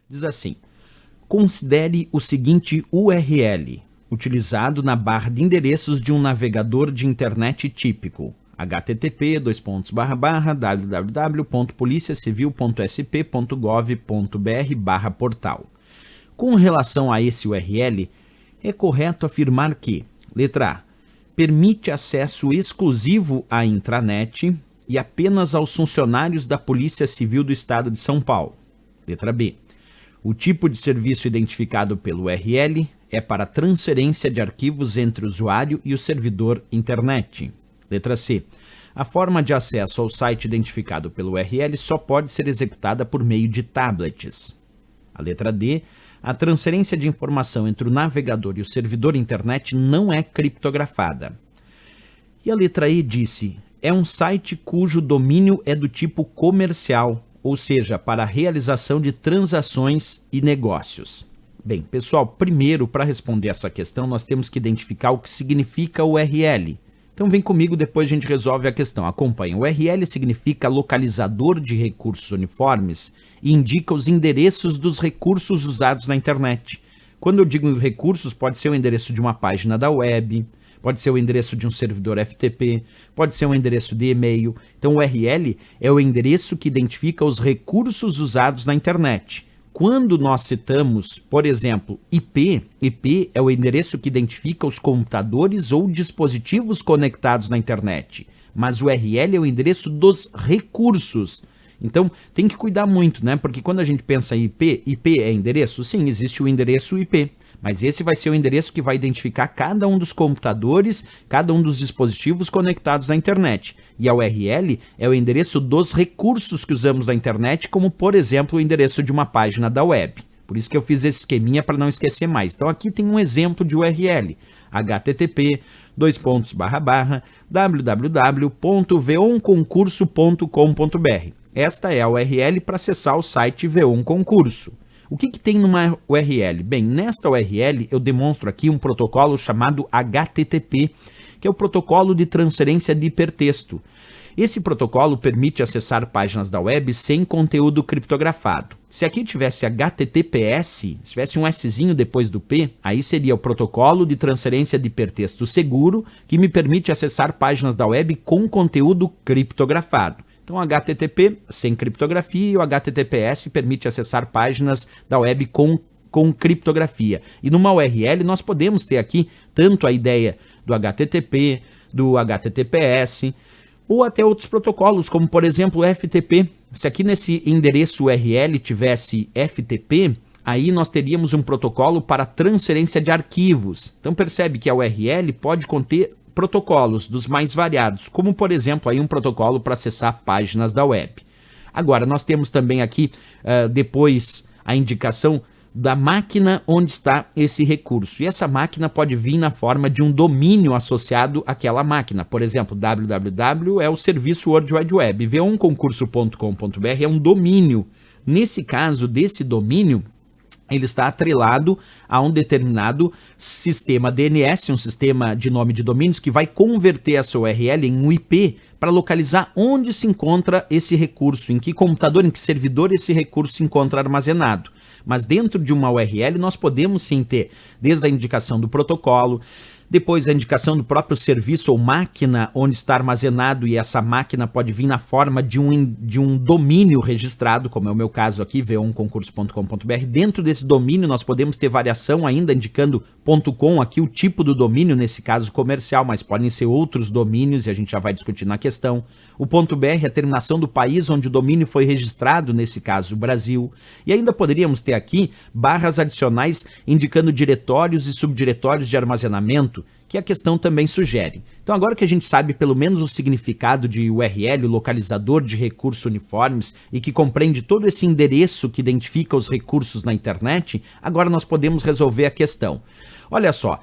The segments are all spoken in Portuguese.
Diz assim: considere o seguinte URL, utilizado na barra de endereços de um navegador de internet típico: http://www.policiacivil.sp.gov.br/portal. Com relação a esse URL, é correto afirmar que, letra A, permite acesso exclusivo à intranet e apenas aos funcionários da Polícia Civil do Estado de São Paulo. Letra B, o tipo de serviço identificado pelo URL é para transferência de arquivos entre o usuário e o servidor internet. Letra C, a forma de acesso ao site identificado pelo URL só pode ser executada por meio de tablets. A letra D, a transferência de informação entre o navegador e o servidor internet não é criptografada. E a letra E disse: é um site cujo domínio é do tipo comercial, ou seja, para a realização de transações e negócios. Bem, pessoal, primeiro, para responder essa questão, nós temos que identificar o que significa o URL. Então vem comigo, depois a gente resolve a questão. Acompanha. O URL significa localizador de recursos uniformes e indica os endereços dos recursos usados na internet. Quando eu digo recursos, pode ser o endereço de uma página da web, pode ser o endereço de um servidor FTP, pode ser um endereço de e-mail. Então o URL é o endereço que identifica os recursos usados na internet. Quando nós citamos, por exemplo, IP é o endereço que identifica os computadores ou dispositivos conectados na internet. Mas o URL é o endereço dos recursos. Então, tem que cuidar muito, né? Porque quando a gente pensa em IP é endereço? Sim, existe o endereço IP. Mas esse vai ser o endereço que vai identificar cada um dos computadores, cada um dos dispositivos conectados à internet. E a URL é o endereço dos recursos que usamos na internet, como, por exemplo, o endereço de uma página da web. Por isso que eu fiz esse esqueminha para não esquecer mais. Então aqui tem um exemplo de URL. http://www.veonconcurso.com.br. Esta é a URL para acessar o site V1 Concurso. O que tem numa URL? Bem, nesta URL eu demonstro aqui um protocolo chamado HTTP, que é o protocolo de transferência de hipertexto. Esse protocolo permite acessar páginas da web sem conteúdo criptografado. Se aqui tivesse HTTPS, se tivesse um Szinho depois do P, aí seria o protocolo de transferência de hipertexto seguro, que me permite acessar páginas da web com conteúdo criptografado. Então, HTTP sem criptografia e o HTTPS permite acessar páginas da web com criptografia. E numa URL nós podemos ter aqui tanto a ideia do HTTP, do HTTPS, ou até outros protocolos, como por exemplo o FTP. Se aqui nesse endereço URL tivesse FTP, aí nós teríamos um protocolo para transferência de arquivos. Então percebe que a URL pode conter protocolos dos mais variados, como por exemplo aí um protocolo para acessar páginas da web. Agora nós temos também aqui depois a indicação da máquina onde está esse recurso, e essa máquina pode vir na forma de um domínio associado àquela máquina. Por exemplo, www é o serviço World Wide Web, veonconcurso.com.br é um domínio. Nesse caso desse domínio, ele está atrelado a um determinado sistema DNS, um sistema de nome de domínios, que vai converter essa URL em um IP para localizar onde se encontra esse recurso, em que computador, em que servidor esse recurso se encontra armazenado. Mas dentro de uma URL nós podemos sim ter desde a indicação do protocolo, depois a indicação do próprio serviço ou máquina onde está armazenado, e essa máquina pode vir na forma de um domínio registrado, como é o meu caso aqui, veonconcurso.com.br. Dentro desse domínio nós podemos ter variação ainda, indicando .com aqui o tipo do domínio, nesse caso comercial, mas podem ser outros domínios e a gente já vai discutir na questão. O .br é a terminação do país onde o domínio foi registrado, nesse caso o Brasil. E ainda poderíamos ter aqui barras adicionais indicando diretórios e subdiretórios de armazenamento, que a questão também sugere. Então agora que a gente sabe pelo menos o significado de URL, o localizador de recursos uniformes, e que compreende todo esse endereço que identifica os recursos na internet, agora nós podemos resolver a questão. Olha só,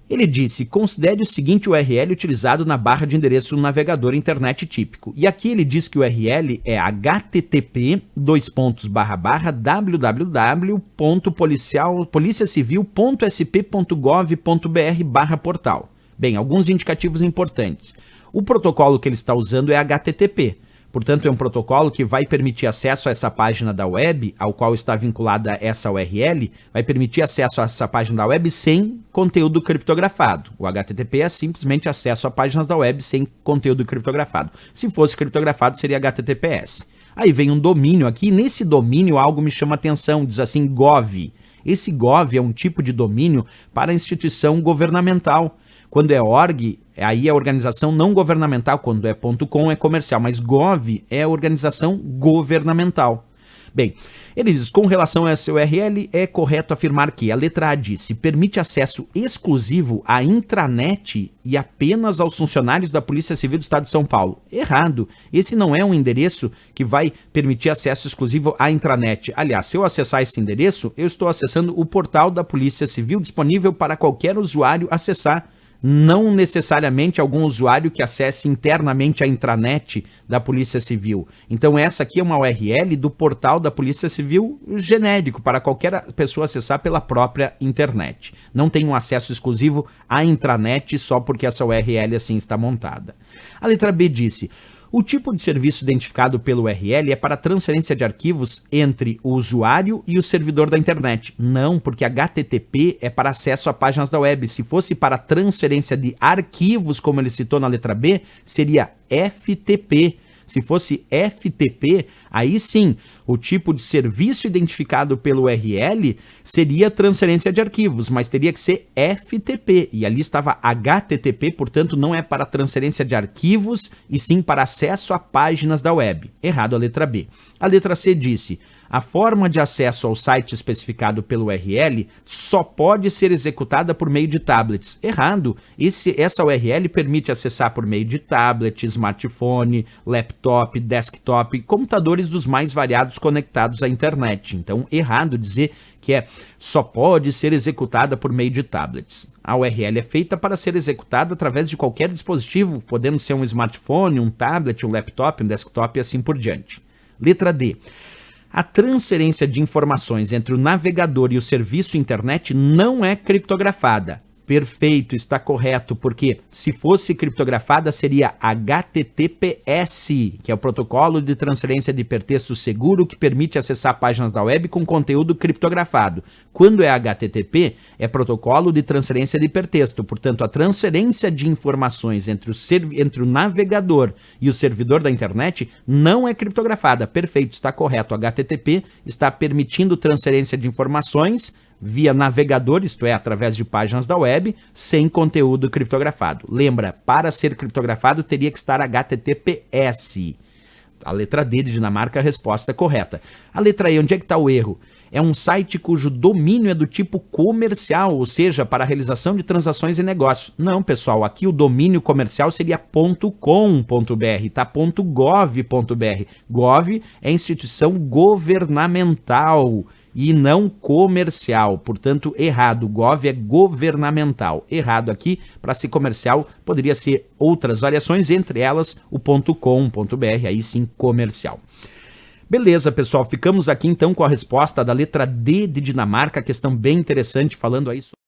ele disse: considere o seguinte URL utilizado na barra de endereço do navegador internet típico. E aqui ele diz que o URL é http://www.policiacivil.sp.gov.br/portal. Bem, alguns indicativos importantes. O protocolo que ele está usando é HTTP. Portanto, é um protocolo que vai permitir acesso a essa página da web, ao qual está vinculada essa URL, vai permitir acesso a essa página da web sem conteúdo criptografado. O HTTP é simplesmente acesso a páginas da web sem conteúdo criptografado. Se fosse criptografado, seria HTTPS. Aí vem um domínio aqui, nesse domínio algo me chama atenção, diz assim, gov. Esse gov é um tipo de domínio para instituição governamental. Quando é org, aí é organização não governamental, quando é .com é comercial, mas gov é organização governamental. Bem, ele diz, com relação a essa URL, é correto afirmar que a letra A diz, se permite acesso exclusivo à intranet e apenas aos funcionários da Polícia Civil do Estado de São Paulo. Errado, esse não é um endereço que vai permitir acesso exclusivo à intranet. Aliás, se eu acessar esse endereço, eu estou acessando o portal da Polícia Civil disponível para qualquer usuário acessar. Não necessariamente algum usuário que acesse internamente a intranet da Polícia Civil. Então essa aqui é uma URL do portal da Polícia Civil genérico, para qualquer pessoa acessar pela própria internet. Não tem um acesso exclusivo à intranet só porque essa URL assim está montada. A letra B disse... O tipo de serviço identificado pelo URL é para transferência de arquivos entre o usuário e o servidor da internet. Não, porque HTTP é para acesso a páginas da web. Se fosse para transferência de arquivos, como ele citou na letra B, seria FTP. Se fosse FTP, aí sim, o tipo de serviço identificado pelo URL seria transferência de arquivos, mas teria que ser FTP. E ali estava HTTP, portanto não é para transferência de arquivos, e sim para acesso a páginas da web. Errado a letra B. A letra C disse... A forma de acesso ao site especificado pelo URL só pode ser executada por meio de tablets. Errado. Essa URL permite acessar por meio de tablet, smartphone, laptop, desktop, computadores dos mais variados conectados à internet. Então, errado dizer que só pode ser executada por meio de tablets. A URL é feita para ser executada através de qualquer dispositivo, podendo ser um smartphone, um tablet, um laptop, um desktop e assim por diante. Letra D. A transferência de informações entre o navegador e o serviço internet não é criptografada. Perfeito, está correto, porque se fosse criptografada seria HTTPS, que é o protocolo de transferência de hipertexto seguro que permite acessar páginas da web com conteúdo criptografado. Quando é HTTP, é protocolo de transferência de hipertexto, portanto a transferência de informações entre o navegador e o servidor da internet não é criptografada. Perfeito, está correto, HTTP está permitindo transferência de informações via navegador, isto é, através de páginas da web, sem conteúdo criptografado. Lembra, para ser criptografado teria que estar HTTPS. A letra D de Dinamarca, a resposta correta. A letra E, onde é que está o erro? É um site cujo domínio é do tipo comercial, ou seja, para a realização de transações e negócios. Não, pessoal, aqui o domínio comercial seria .com.br, tá? .gov.br. Gov é instituição governamental e não comercial, portanto errado, gov é governamental, errado aqui, para ser comercial poderia ser outras variações, entre elas o .com.br, aí sim comercial. Beleza, pessoal, ficamos aqui então com a resposta da letra D de Dinamarca, questão bem interessante falando aí sobre